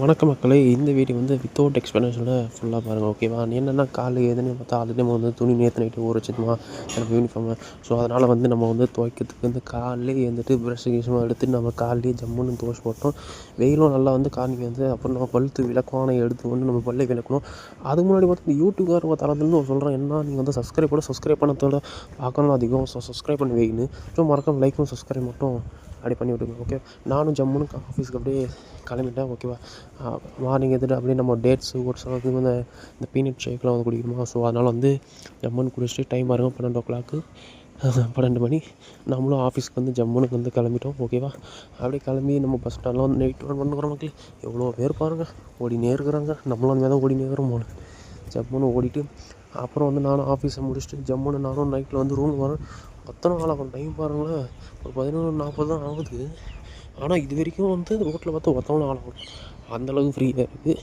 வணக்கம் மக்களே! இந்த வீடியோ வந்து வித்தவுட் எக்ஸ்ப்ளனேஷனில் ஃபுல்லாக பாருங்கள். ஓகேவா? என்னென்னா காலைல எதுன்னு பார்த்தா ஆல்ரெடி நம்ம வந்து துணி நேற்று நைட்டு ஊற வச்சுட்டோமா, நம்ம யூனிஃபார்மு. ஸோ அதனால் வந்து நம்ம வந்து துவைக்கிறதுக்கு வந்து காலையிலே எழுந்துட்டு ப்ரஷ்ஷு கிஷ்ஷுலாம் எடுத்துட்டு நம்ம காலையிலேயே ஜம்முன்னு துவச்சி போட்டோம். வெயிலும் நல்லா வந்து காலைக்கு வந்து அப்புறம் நம்ம பல் விளக்குவானை எடுத்து வந்து நம்ம பல்லை விளக்கணும். அதுக்கு முன்னாடி பார்த்து இந்த யூடியூப்காரங்க தரத்துலேருந்து சொல்கிறேன், என்ன நீங்கள் வந்து சப்ஸ்கிரைப் பண்ணத்தோட பார்க்கணும் அதிகம். ஸோ சப்ஸ்கிரைப் பண்ணி வைங்கன்னு. ஸோ மறக்காம லைக்கும் சப்ஸ்கிரைப் மட்டும் அப்படி பண்ணி விட்டுங்க. ஓகே, நானும் ஜம்முன்னு ஆஃபீஸுக்கு அப்படியே கிளம்பிட்டேன். ஓகேவா? மார்னிங் எழுந்துட்டு அப்படியே நம்ம டேட்ஸு ஓட்ஸ் எல்லாத்தையும் இந்த பீனட் ஷேக்லாம் வந்து குடிக்கணுமா. ஸோ அதனால் வந்து ஜம்முன்னு குடிச்சிட்டு டைம் பாருங்க 12 மணி. நம்மளும் ஆஃபீஸ்க்கு வந்து ஜம்முன்னு வந்து கிளம்பிட்டோம். ஓகேவா? அப்படியே கிளம்பி நம்ம பஸ் ஸ்டாண்டில் வந்து நைட் ரன் பண்ணுறோம் மக்களே. எவ்வளோ பேர் பாருங்கள் ஓடினே இருக்கிறாங்க. நம்மளும் அந்த மாதிரி தான் ஓடினே இருக்கிறோம் போல. ஜம்முன்னு ஓடிட்டு அப்புறம் வந்து நானும் ஆஃபீஸை முடிச்சுட்டு ஜம்முன்னு நானும் நைட்டில் வந்து ரூம் வரேன். அத்தனை நாள் ஆகும். டைம் பாருங்களேன், ஒரு 11:40 தான் ஆகுது. ஆனால் இது வரைக்கும் வந்து ரோட்டில் பார்த்தா ஒருத்தவங்களும் ஆள காணோம். அந்தளவுக்கு ஃப்ரீயாக இருக்குது.